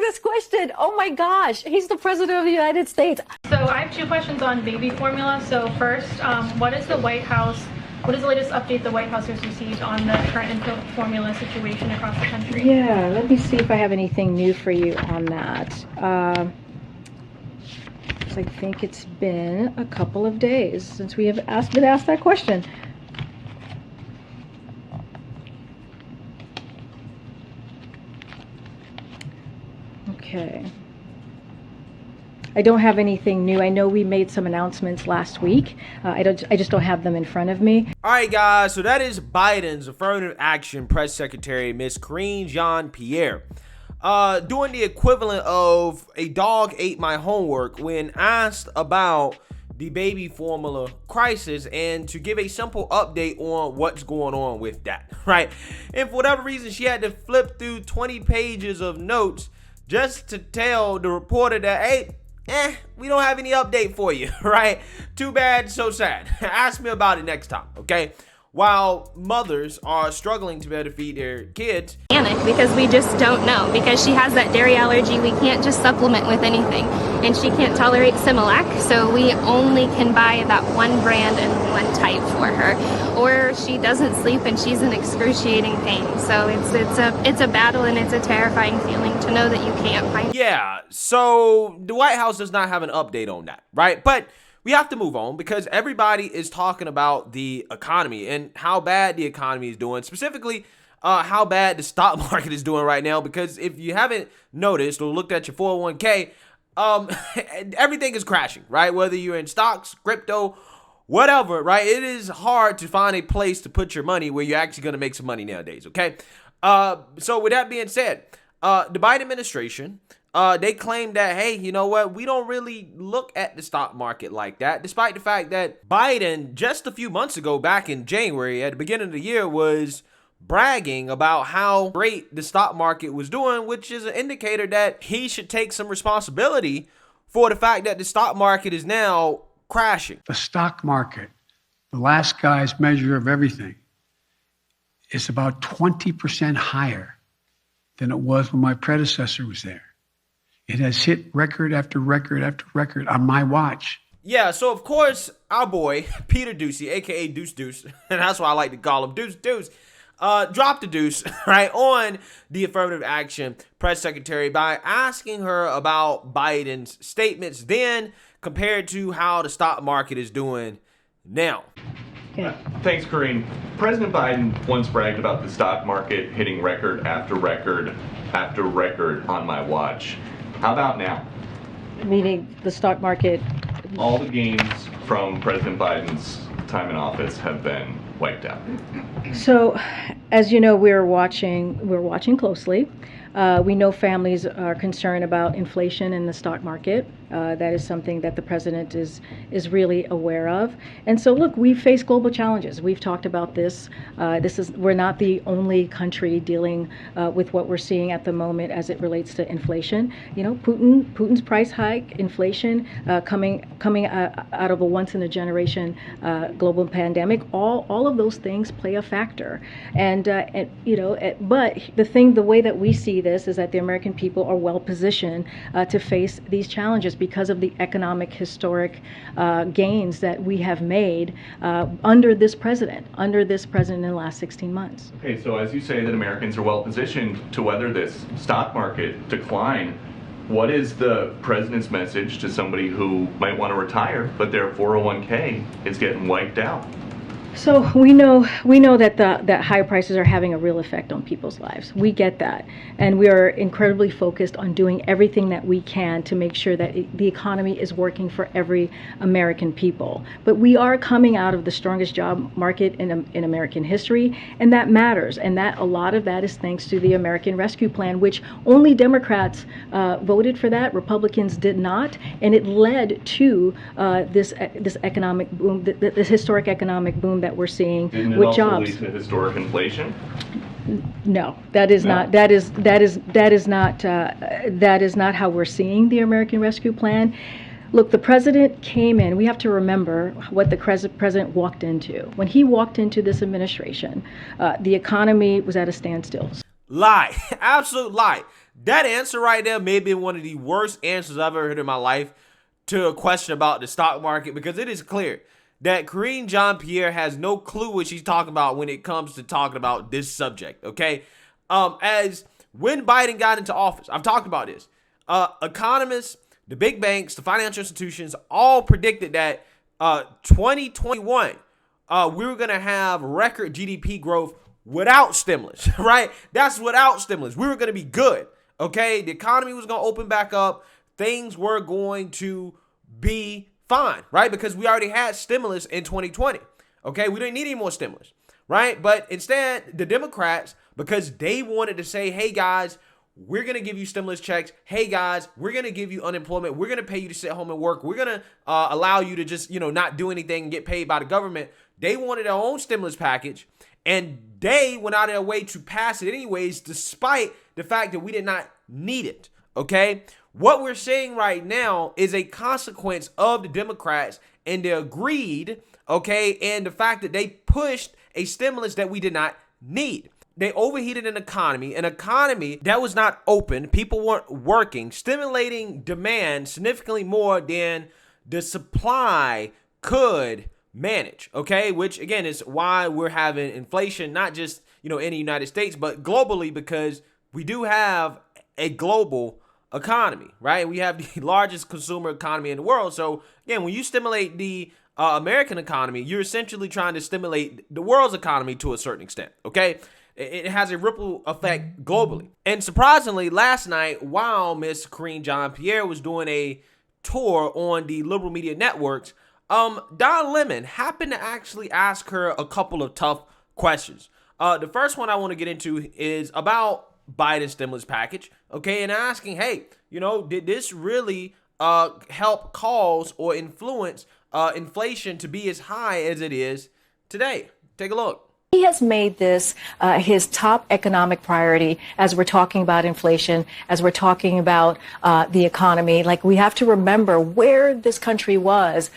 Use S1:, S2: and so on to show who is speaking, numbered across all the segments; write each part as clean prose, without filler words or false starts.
S1: this question. Oh my gosh, he's the president of the United States.
S2: So I have two questions on baby formula. So first, what is the latest update the White House has received on the current infant formula situation across the country?
S1: Yeah, let me see if I have anything new for you on that. I think it's been a couple of days since we have been asked that question. Okay. I don't have anything new. I know we made some announcements last week. I just don't have them in front of me.
S3: All right, guys. So that is Biden's affirmative action press secretary, Miss Karine Jean-Pierre, doing the equivalent of a dog ate my homework when asked about the baby formula crisis and to give a simple update on what's going on with that, right? And for whatever reason, she had to flip through 20 pages of notes just to tell the reporter that, hey, we don't have any update for you, right? Too bad, so sad. Ask me about it next time, okay? While mothers are struggling to be able to feed their kids.
S4: Panic because we just don't know. Because she has that dairy allergy, we can't just supplement with anything. And she can't tolerate Similac, so we only can buy that one brand and one type for her. Or she doesn't sleep and she's in excruciating pain. So it's a battle and it's a terrifying feeling to know that you can't find.
S3: Yeah, so the White House does not have an update on that, right? But we have to move on because everybody is talking about the economy and how bad the economy is doing, specifically how bad the stock market is doing right now. Because if you haven't noticed or looked at your 401k, everything is crashing, right? Whether you're in stocks, crypto, whatever, right? It is hard to find a place to put your money where you're actually going to make some money nowadays, okay? So with that being said, the Biden administration, they claim that, hey, you know what? We don't really look at the stock market like that, despite the fact that Biden just a few months ago, back in January, at the beginning of the year, was bragging about how great the stock market was doing, which is an indicator that he should take some responsibility for the fact that the stock market is now crashing.
S5: The stock market, the last guy's measure of everything, is about 20% higher than it was when my predecessor was there. It has hit record after record after record on my watch.
S3: Yeah, so of course, our boy, Peter Doocy, a.k.a. Deuce Deuce, and that's why I like to call him Deuce Deuce, dropped the deuce, right, on the affirmative action press secretary by asking her about Biden's statements then compared to how the stock market is doing now.
S1: Okay.
S6: Thanks, Karine. President Biden once bragged about the stock market hitting record after record after record on my watch. How about now?
S1: Meaning the stock market.
S6: All the gains from President Biden's time in office have been wiped out.
S1: So, as you know, we're watching closely. We know families are concerned about inflation in the stock market. That is something that the president is really aware of. And so, look, we face global challenges. We've talked about this. We're not the only country dealing with what we're seeing at the moment as it relates to inflation. You know, Putin's price hike, inflation, coming out of a once in a generation global pandemic. All of those things play a factor. And but the way that we see this is that the American people are well positioned to face these challenges because of the economic historic gains that we have made under this president in the last 16 months.
S6: Okay, so as you say that Americans are well positioned to weather this stock market decline, what is the president's message to somebody who might want to retire but their 401k is getting wiped out?
S1: So we know that higher prices are having a real effect on people's lives. We get that, and we are incredibly focused on doing everything that we can to make sure that the economy is working for every American people. But we are coming out of the strongest job market in American history, and that matters. And that a lot of that is thanks to the American Rescue Plan, which only Democrats voted for that. Republicans did not, and it led to this economic boom, this historic economic boom that we're seeing with jobs.
S6: Didn't it also lead to historic inflation?
S1: No, that is not how we're seeing the American Rescue Plan. Look, the president came in. We have to remember what the president walked into. When he walked into this administration, the economy was at a standstill.
S3: lie. Absolute lie. That answer right there may be one of the worst answers I've ever heard in my life to a question about the stock market, because it is clear that Karine Jean-Pierre has no clue what she's talking about when it comes to talking about this subject, okay? As when Biden got into office, I've talked about this, economists, the big banks, the financial institutions all predicted that 2021, we were going to have record GDP growth without stimulus, right? That's without stimulus. We were going to be good, okay? The economy was going to open back up. Things were going to be fine, right? Because we already had stimulus in 2020, okay? We didn't need any more stimulus, right? But instead, the Democrats, because they wanted to say, hey, guys, we're going to give you stimulus checks. Hey, guys, we're going to give you unemployment. We're going to pay you to sit home and work. We're going to allow you to just, not do anything and get paid by the government. They wanted their own stimulus package, and they went out of their way to pass it anyways, despite the fact that we did not need it, okay? What we're seeing right now is a consequence of the Democrats and their greed, okay, and the fact that they pushed a stimulus that we did not need. They overheated an economy that was not open. People weren't working, stimulating demand significantly more than the supply could manage, okay? Which, again, is why we're having inflation, not just, in the United States, but globally, because we do have a global economy, right? We have the largest consumer economy in the world. So, again, when you stimulate the American economy, you're essentially trying to stimulate the world's economy to a certain extent, okay? It has a ripple effect globally. And surprisingly, last night, while Miss Karine Jean-Pierre was doing a tour on the liberal media networks, Don Lemon happened to actually ask her a couple of tough questions. The first one I want to get into is about Biden's stimulus package, okay, and asking, hey, did this really help cause or influence inflation to be as high as it is today? Take a look.
S1: He has made this his top economic priority as we're talking about inflation, as we're talking about the economy. Like, we have to remember where this country was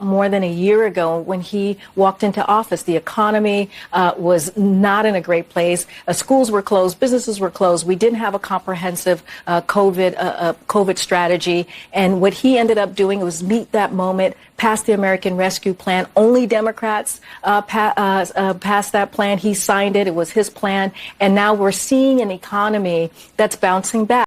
S1: more than a year ago when he walked into office. The economy was not in a great place. Schools were closed. Businesses were closed. We didn't have a comprehensive COVID strategy. And what he ended up doing was meet that moment, pass the American Rescue Plan. Only Democrats passed that plan. He signed it. It was his plan. And now we're seeing an economy that's bouncing back.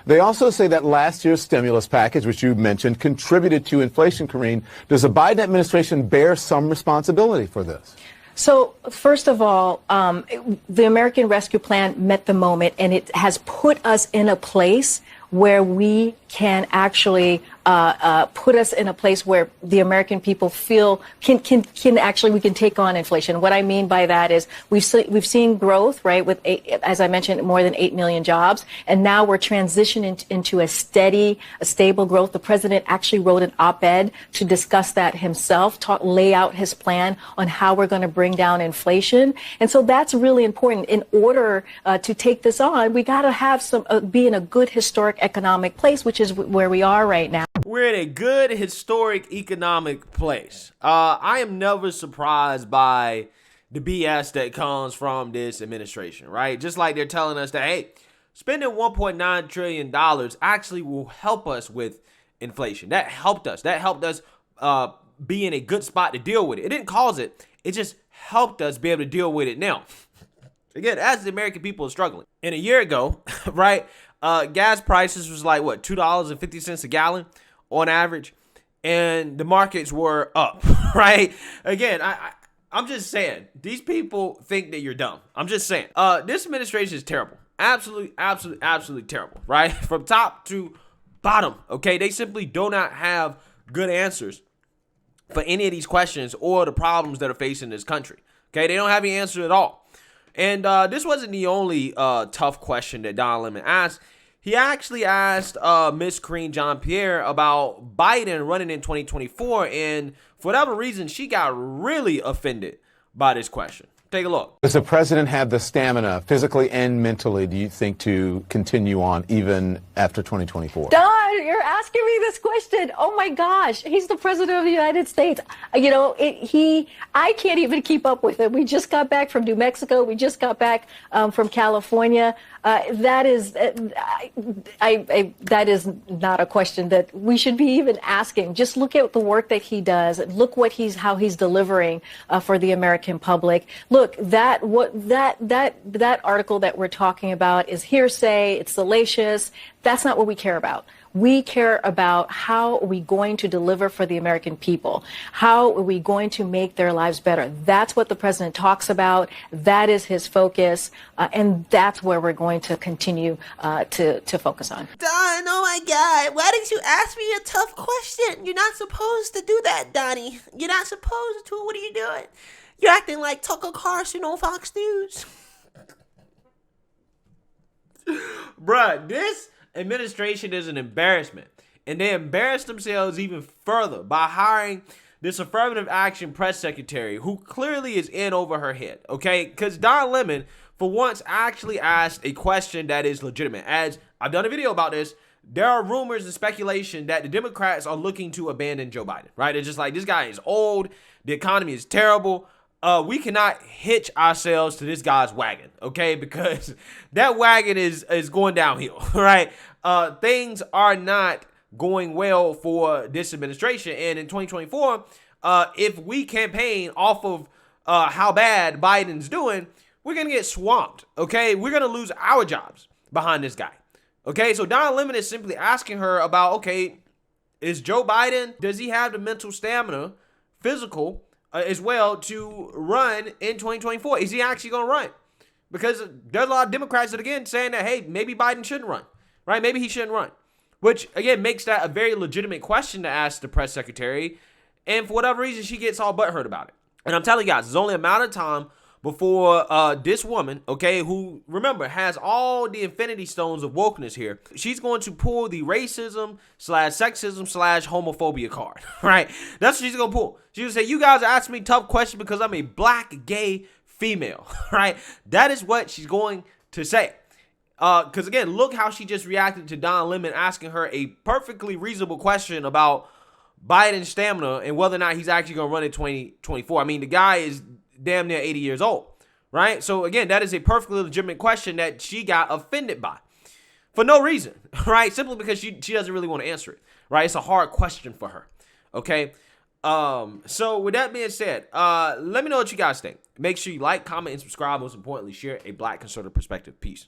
S7: They also say that last year's stimulus package, which you mentioned, contributed to inflation, Karine. Does the Biden administration bear some responsibility for this?
S1: So, first of all, the American Rescue Plan met the moment, and it has put us in a place where we can actually put us in a place where the American people feel can actually, we can take on inflation. What I mean by that is we've seen growth, right, with as I mentioned, more than 8 million jobs, and now we're transitioning into a stable growth. The president actually wrote an op-ed to discuss that himself, lay out his plan on how we're going to bring down inflation, and so that's really important. In order to take this on, we got to have be in a good historic economic place, which is where we are right now.
S3: We're in a good historic economic place. I am never surprised by the BS that comes from this administration, right? Just like they're telling us that, hey, spending $1.9 trillion actually will help us with inflation. That helped us. That helped us be in a good spot to deal with it. It didn't cause it. It just helped us be able to deal with it now. Again, as the American people are struggling. And a year ago, right, gas prices was like, what, $2.50 a gallon on average? And the markets were up, right? Again, I'm just saying, these people think that you're dumb. I'm just saying. This administration is terrible. Absolutely terrible, right? From top to bottom, okay? They simply do not have good answers for any of these questions or the problems that are facing this country, okay? They don't have any answer at all. And this wasn't the only tough question that Don Lemon asked. He actually asked Miss Karine Jean-Pierre about Biden running in 2024, and for whatever reason, she got really offended by this question. Take a look.
S7: Does the president have the stamina, physically and mentally, do you think, to continue on even after 2024?
S8: Don, you're asking me this question. Oh my gosh, he's the president of the United States. You know, I can't even keep up with him. We just got back from New Mexico. We just got back from California. That is not a question that we should be even asking. Just look at the work that he does. Look how he's delivering for the American public. Look, that article that we're talking about is hearsay. It's salacious. That's not what we care about. We care about how are we going to deliver for the American people? How are we going to make their lives better? That's what the president talks about. That is his focus. And that's where we're going to continue to focus on.
S9: Don, oh my God. Why didn't you ask me a tough question? You're not supposed to do that, Donnie. You're not supposed to. What are you doing? You're acting like Tucker Carlson on Fox News.
S3: Bruh, this administration is an embarrassment. And they embarrassed themselves even further by hiring this affirmative action press secretary who clearly is in over her head, okay? Because Don Lemon, for once, actually asked a question that is legitimate. As I've done a video about this, there are rumors and speculation that the Democrats are looking to abandon Joe Biden, right? It's just like, this guy is old, the economy is terrible. We cannot hitch ourselves to this guy's wagon, okay? Because that wagon is going downhill, right? Things are not going well for this administration. And in 2024, if we campaign off of how bad Biden's doing, we're going to get swamped, okay? We're going to lose our jobs behind this guy, okay? So Don Lemon is simply asking her about, okay, is Joe Biden, does he have the mental stamina, physical, as well to run in 2024? Is he actually going to run? Because there's a lot of Democrats that, again, saying that, hey, maybe Biden shouldn't run, right? Maybe he shouldn't run, which, again, makes that a very legitimate question to ask the press secretary. And for whatever reason, she gets all butthurt about it. And I'm telling you guys, it's only a matter of time before this woman, okay, who, remember, has all the infinity stones of wokeness here, she's going to pull the racism / sexism / homophobia card, right? That's what she's going to pull. She's going to say, you guys are asking me tough questions because I'm a black gay female, right? That is what she's going to say. Because, again, look how she just reacted to Don Lemon asking her a perfectly reasonable question about Biden's stamina and whether or not he's actually going to run in 2024. I mean, the guy is damn near 80 years old, right? So again, that is a perfectly legitimate question that she got offended by for no reason, right? Simply because she doesn't really want to answer it, right? It's a hard question for her, okay? So with that being said, let me know what you guys think. Make sure you like, comment, and subscribe. Most importantly, share a Black conservative perspective. Peace.